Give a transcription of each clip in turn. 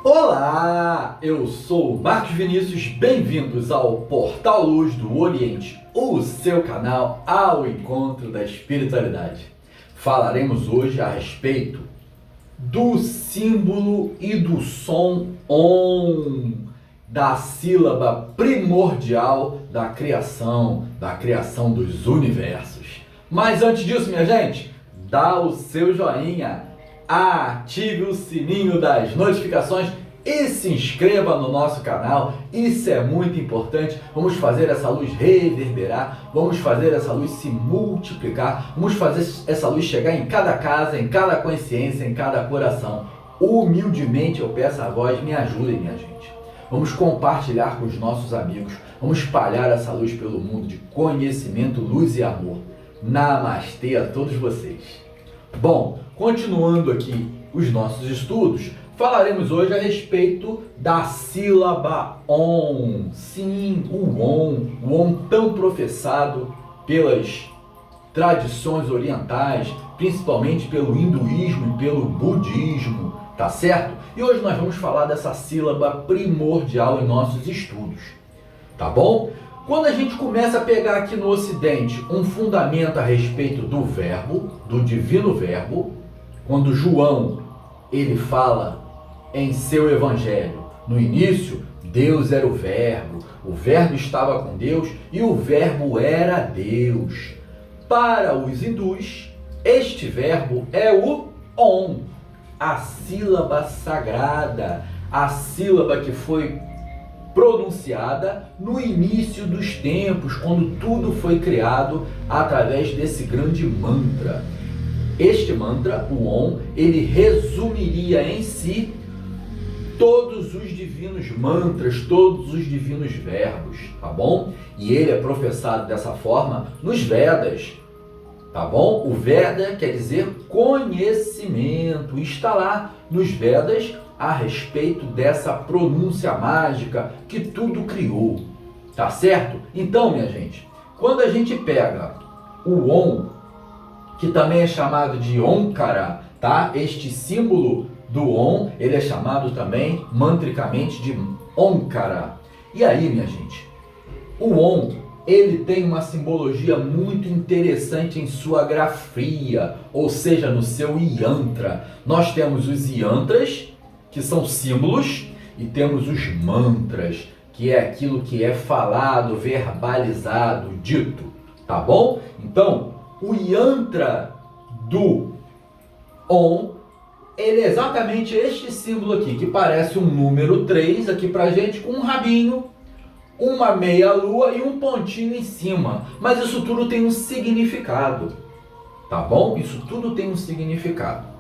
Olá, eu sou o Marcos Vinícius, bem-vindos ao Portal Luz do Oriente, o seu canal ao encontro da espiritualidade. Falaremos hoje a respeito do símbolo e do som OM, da sílaba primordial da criação dos universos. Mas antes disso, minha gente, dá o seu joinha, ative o sininho das notificações e se inscreva no nosso canal. Isso é muito importante. Vamos fazer essa luz reverberar, vamos fazer essa luz se multiplicar, vamos fazer essa luz chegar em cada casa, em cada consciência, em cada coração. Humildemente eu peço a vós, me ajudem, minha gente. Vamos compartilhar com os nossos amigos, vamos espalhar essa luz pelo mundo de conhecimento, luz e amor. Namastê a todos vocês. Bom, continuando aqui os nossos estudos, falaremos hoje a respeito da sílaba OM. Sim, o OM tão professado pelas tradições orientais, principalmente pelo hinduísmo e pelo budismo, tá certo? E hoje nós vamos falar dessa sílaba primordial em nossos estudos, tá bom? Quando a gente começa a pegar aqui no Ocidente um fundamento a respeito do verbo, do divino verbo, quando João ele fala em seu evangelho, no início Deus era o verbo estava com Deus e o verbo era Deus. Para os hindus, este verbo é o OM, a sílaba sagrada, a sílaba que foi pronunciada no início dos tempos, quando tudo foi criado através desse grande mantra. Este mantra, o OM, ele resumiria em si todos os divinos mantras, todos os divinos verbos, tá bom? E ele é professado dessa forma nos Vedas, tá bom? O Veda quer dizer conhecimento, está lá nos Vedas a respeito dessa pronúncia mágica que tudo criou, tá certo? Então, minha gente, quando a gente pega o OM, que também é chamado de Omkara, tá? Este símbolo do OM, ele é chamado também mantricamente de Omkara. E aí, minha gente, o OM, ele tem uma simbologia muito interessante em sua grafia, ou seja, no seu yantra. Nós temos os yantras, que são símbolos, e temos os mantras, que é aquilo que é falado, verbalizado, dito, tá bom? Então, o yantra do OM, ele é exatamente este símbolo aqui, que parece um número 3 aqui pra gente, com um rabinho, uma meia lua e um pontinho em cima. Mas isso tudo tem um significado, tá bom? Isso tudo tem um significado.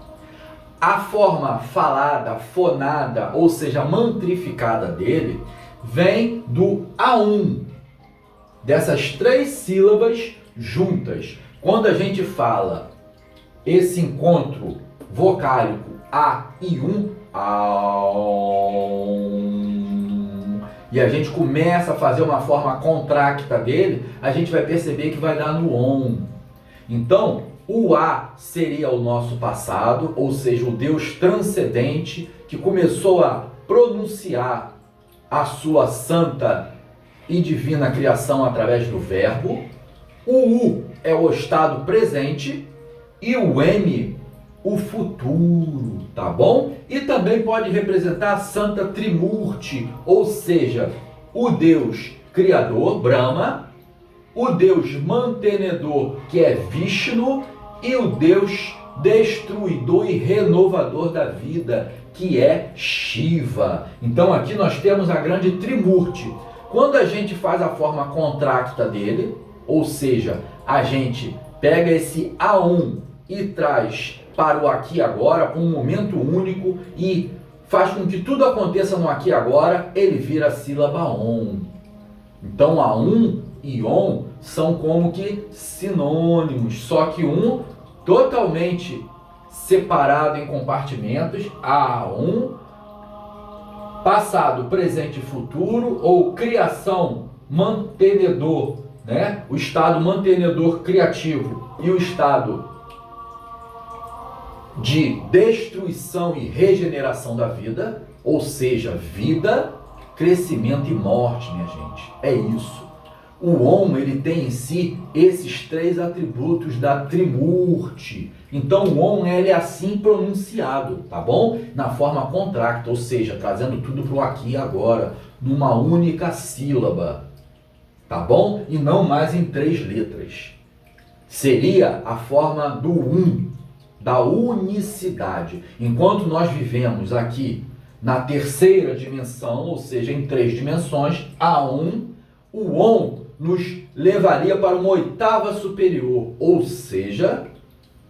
A forma falada, fonada, ou seja, mantrificada dele, vem do Aum, dessas 3 sílabas juntas. Quando a gente fala esse encontro vocálico A e Aum, e a gente começa a fazer uma forma contracta dele, a gente vai perceber que vai dar no OM. Então, o A seria o nosso passado, ou seja, o Deus transcendente que começou a pronunciar a sua santa e divina criação através do verbo. O U é o estado presente e o M, o futuro, tá bom? E também pode representar a Santa Trimurti, ou seja, o Deus criador, Brahma, o Deus mantenedor, que é Vishnu, e o Deus destruidor e renovador da vida, que é Shiva. Então aqui nós temos a grande Trimurti. Quando a gente faz a forma contracta dele, ou seja, a gente pega esse Aum e traz para o aqui e agora, um momento único, e faz com que tudo aconteça no aqui e agora, ele vira a sílaba OM. Então Aum e OM são como que sinônimos, só que um totalmente separado em compartimentos, Aum, passado, presente e futuro, ou criação, mantenedor, né? O estado mantenedor criativo e o estado de destruição e regeneração da vida, ou seja, vida, crescimento e morte, minha gente. É isso. O Om, ele tem em si esses 3 atributos da Trimurti. Então o Om, ele é assim pronunciado, tá bom? Na forma contracta, ou seja, trazendo tudo para o aqui e agora, numa única sílaba, tá bom? E não mais em 3 letras. Seria a forma do da unicidade. Enquanto nós vivemos aqui na terceira dimensão, ou seja, em 3 dimensões, o Om nos levaria para uma 8ª superior, ou seja,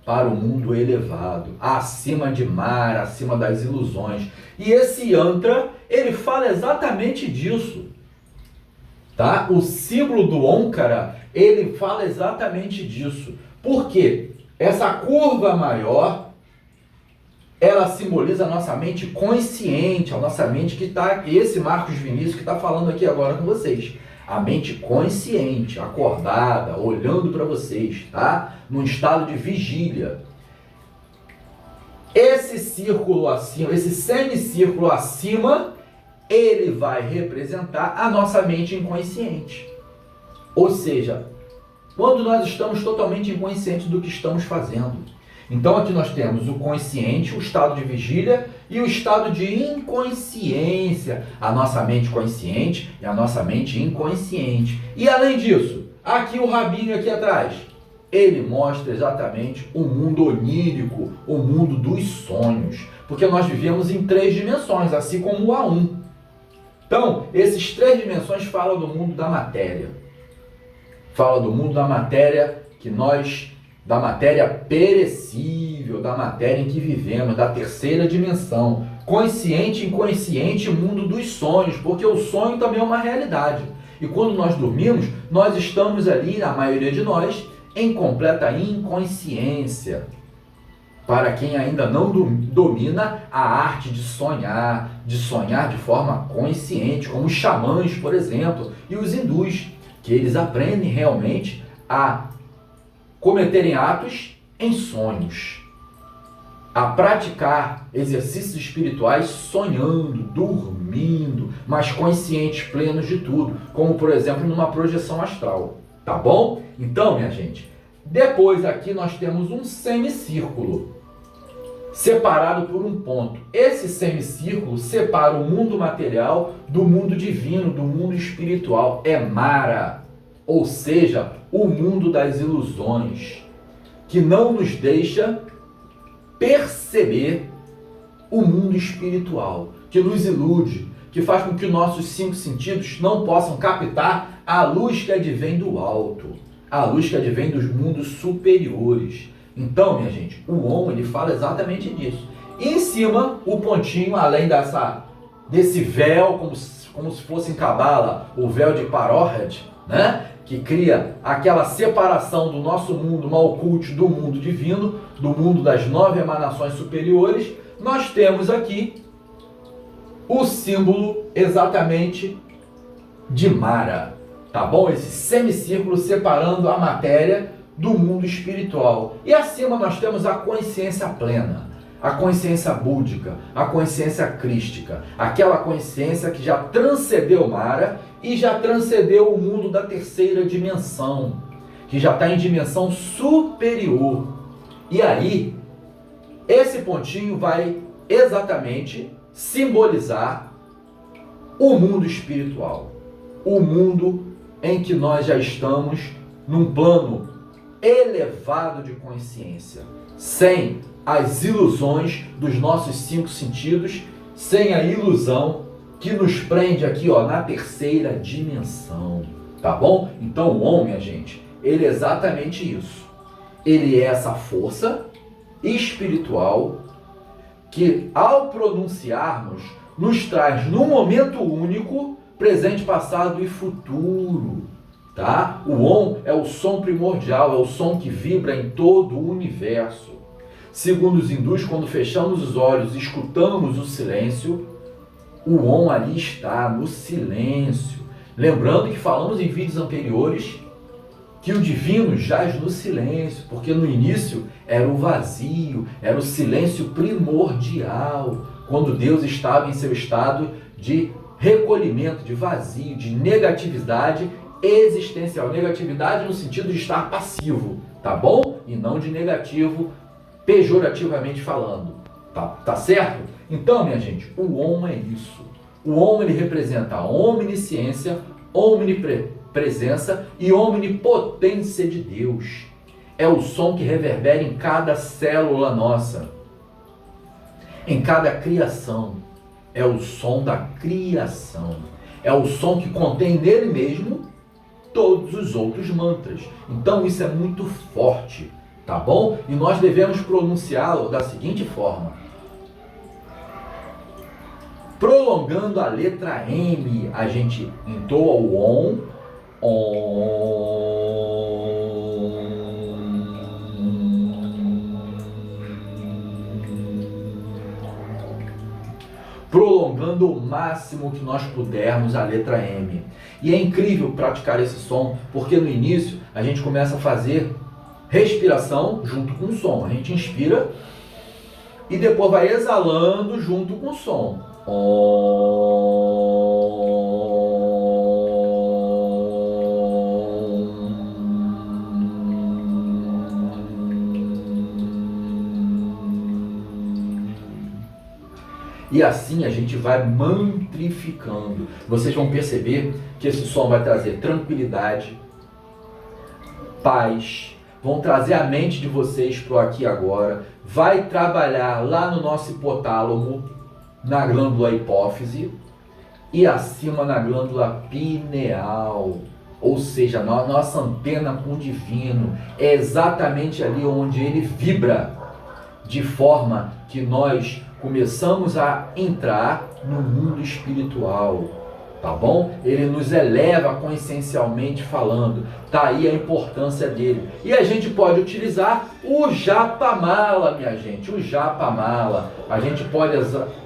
para o mundo elevado, acima de Mara, acima das ilusões. E esse yantra, ele fala exatamente disso. Tá? O símbolo do Omkara, ele fala exatamente disso. Por quê? Essa curva maior, ela simboliza a nossa mente consciente, a nossa mente que está, esse Marcos Vinícius que está falando aqui agora com vocês. A mente consciente, acordada, olhando para vocês, tá? Num estado de vigília. Esse círculo acima, esse semicírculo acima, ele vai representar a nossa mente inconsciente. Ou seja, quando nós estamos totalmente inconscientes do que estamos fazendo. Então aqui nós temos o consciente, o estado de vigília e o estado de inconsciência. A nossa mente consciente e a nossa mente inconsciente. E além disso, aqui o rabinho aqui atrás, ele mostra exatamente o mundo onírico, o mundo dos sonhos. Porque nós vivemos em 3 dimensões, assim como o A1. Então, esses 3 dimensões falam do mundo da matéria. Fala do mundo da matéria da matéria perecível, da matéria em que vivemos, da terceira dimensão. Consciente, inconsciente, mundo dos sonhos, porque o sonho também é uma realidade. E quando nós dormimos, nós estamos ali, a maioria de nós, em completa inconsciência. Para quem ainda não domina a arte de sonhar de forma consciente, como os xamãs, por exemplo, e os hindus, que eles aprendem realmente a cometerem atos em sonhos, a praticar exercícios espirituais sonhando, dormindo, mas conscientes, plenos de tudo, como por exemplo numa projeção astral, tá bom? Então, minha gente, depois aqui nós temos um semicírculo, separado por um ponto. Esse semicírculo separa o mundo material do mundo divino, do mundo espiritual. É Mara, ou seja, o mundo das ilusões, que não nos deixa perceber o mundo espiritual, que nos ilude, que faz com que nossos 5 sentidos não possam captar a luz que advém do alto, a luz que advém dos mundos superiores. Então, minha gente, o Om, ele fala exatamente disso. E em cima, o pontinho, além desse véu, como se fosse em Cabala, o véu de Parohet, né? Que cria aquela separação do nosso mundo Malkuth do mundo divino, do mundo das 9 emanações superiores. Nós temos aqui o símbolo exatamente de Mara, tá bom? Esse semicírculo separando a matéria do mundo espiritual. E acima nós temos a consciência plena, a consciência búdica, a consciência crística, aquela consciência que já transcendeu Mara e já transcendeu o mundo da terceira dimensão, que já está em dimensão superior. E aí, esse pontinho vai exatamente simbolizar o mundo espiritual, o mundo em que nós já estamos num plano elevado de consciência, sem as ilusões dos nossos 5 sentidos, sem a ilusão que nos prende aqui, ó, na terceira dimensão, tá bom? Então o Om, minha gente, ele é exatamente isso. Ele é essa força espiritual que, ao pronunciarmos, nos traz num momento único, presente, passado e futuro. Tá? O Om é o som primordial, é o som que vibra em todo o universo. Segundo os hindus, quando fechamos os olhos e escutamos o silêncio, o Om ali está, no silêncio. Lembrando que falamos em vídeos anteriores que o divino jaz no silêncio, porque no início era o vazio, era o silêncio primordial. quando Deus estava em seu estado de recolhimento, de vazio, de negatividade existencial. Negatividade no sentido de estar passivo, tá bom? E não de negativo, pejorativamente falando, tá certo? Então, minha gente, o Om é isso. O Om, ele representa a omnisciência, omnipresença e omnipotência de Deus. É o som que reverbera em cada célula nossa, em cada criação. É o som da criação. É o som que contém nele mesmo todos os outros mantras. Então isso é muito forte, tá bom? E nós devemos pronunciá-lo da seguinte forma. Prolongando a letra M, a gente entoa o Om, prolongando o máximo que nós pudermos a letra M. E é incrível praticar esse som, porque no início a gente começa a fazer respiração junto com o som. A gente inspira e depois vai exalando junto com o som. E assim a gente vai mantrificando. Vocês vão perceber que esse som vai trazer tranquilidade, paz, vão trazer a mente de vocês para o aqui e agora, vai trabalhar lá no nosso hipotálamo, na glândula hipófise e acima na glândula pineal. Ou seja, na nossa antena com o divino. É exatamente ali onde ele vibra, de forma que nós começamos a entrar no mundo espiritual, tá bom? Ele nos eleva consciencialmente falando, tá aí a importância dele. E a gente pode utilizar o Japamala, minha gente, o Japamala. A gente pode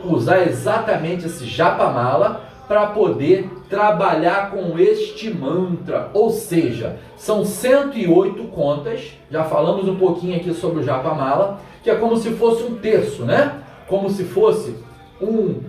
usar exatamente esse Japamala para poder trabalhar com este mantra, ou seja, são 108 contas, já falamos um pouquinho aqui sobre o Japamala, que é como se fosse um terço, né? Como se fosse um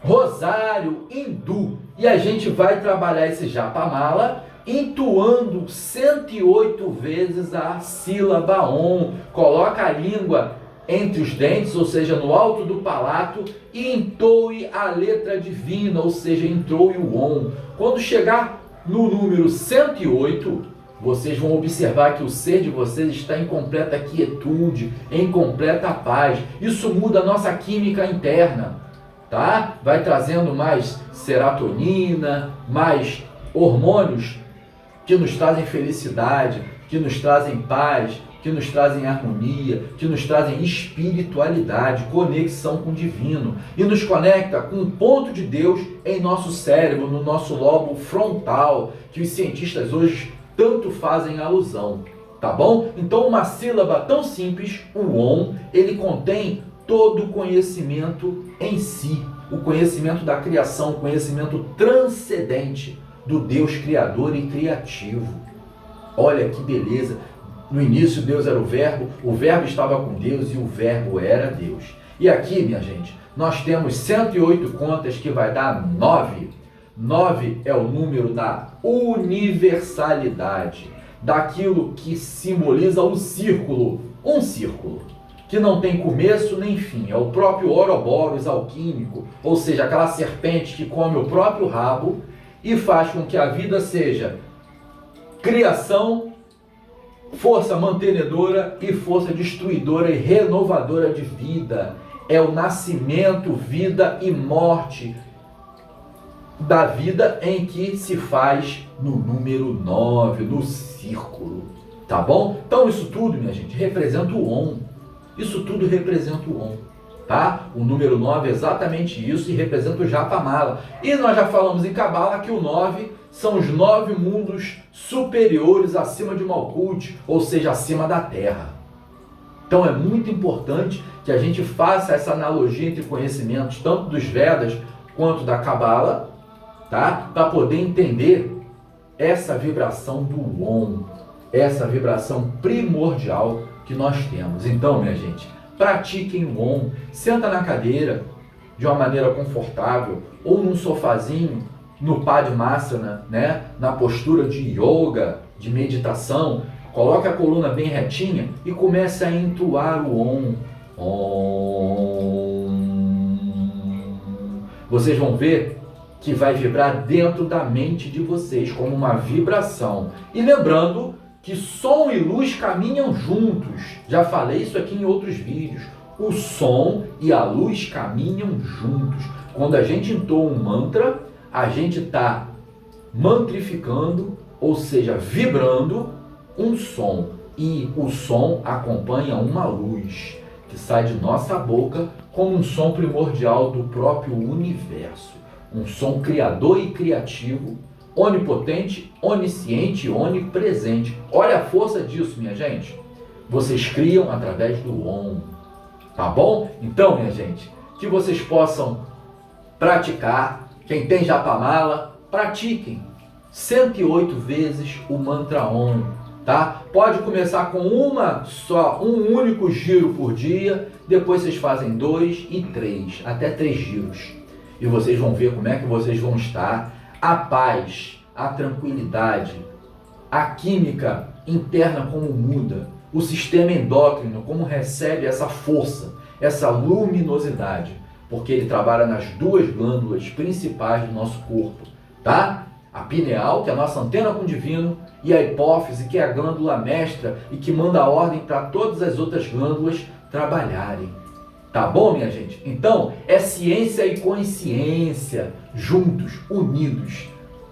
rosário hindu. E a gente vai trabalhar esse Japamala entoando 108 vezes a sílaba Om. Coloca a língua entre os dentes, ou seja, no alto do palato, e entoe a letra divina, ou seja, entoe o Om. Quando chegar no número 108, vocês vão observar que o ser de vocês está em completa quietude, em completa paz. Isso muda a nossa química interna, tá? Vai trazendo mais serotonina, mais hormônios que nos trazem felicidade, que nos trazem paz, que nos trazem harmonia, que nos trazem espiritualidade, conexão com o divino, e nos conecta com um ponto de Deus em nosso cérebro, no nosso lobo frontal, que os cientistas hoje tanto fazem alusão, tá bom? Então uma sílaba tão simples, o Om, ele contém todo o conhecimento em si, o conhecimento da criação, o conhecimento transcendente do Deus criador e criativo. Olha que beleza! No início Deus era o Verbo estava com Deus e o Verbo era Deus. E aqui, minha gente, nós temos 108 contas que vai dar 9. 9 é o número da universalidade, daquilo que simboliza o círculo, um círculo, que não tem começo nem fim, é o próprio Ouroboros alquímico, ou seja, aquela serpente que come o próprio rabo e faz com que a vida seja criação, força mantenedora e força destruidora e renovadora de vida. É o nascimento, vida e morte da vida em que se faz no número 9, no círculo, tá bom? Então isso tudo, minha gente, representa o Om. Isso tudo representa o Om, tá? O número 9 é exatamente isso e representa o Japamala. E nós já falamos em Cabala que o 9 são os 9 mundos superiores acima de Malkuth, ou seja, acima da Terra. Então é muito importante que a gente faça essa analogia entre conhecimentos tanto dos Vedas quanto da Cabala, tá? Para poder entender essa vibração do Om, essa vibração primordial que nós temos. Então, minha gente, pratiquem o Om, senta na cadeira, de uma maneira confortável, ou num sofazinho, no Padmasana, né? Na postura de yoga, de meditação, coloque a coluna bem retinha e comece a entoar o Om. Om. Vocês vão ver que vai vibrar dentro da mente de vocês como uma vibração. E lembrando que som e luz caminham juntos. Já falei isso aqui em outros vídeos. O som e a luz caminham juntos. Quando a gente entoa um mantra, a gente está mantrificando, ou seja, vibrando um som. E o som acompanha uma luz que sai de nossa boca como um som primordial do próprio universo. Um som criador e criativo, onipotente, onisciente e onipresente. Olha a força disso, minha gente. Vocês criam através do Om. Tá bom? Então, minha gente, que vocês possam praticar. Quem tem japamala, pratiquem 108 vezes o mantra Om, tá? Pode começar com um único giro por dia, depois vocês fazem 2 e 3, até 3 giros. E vocês vão ver como é que vocês vão estar. A paz, a tranquilidade, a química interna como muda, o sistema endócrino como recebe essa força, essa luminosidade, porque ele trabalha nas duas glândulas principais do nosso corpo, tá? A pineal, que é a nossa antena com o divino, e a hipófise, que é a glândula mestra e que manda a ordem para todas as outras glândulas trabalharem. Tá bom, minha gente? Então, é ciência e consciência juntos, unidos,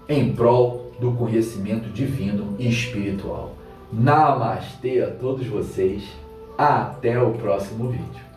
em prol do conhecimento divino e espiritual. Namastê a todos vocês. Até o próximo vídeo.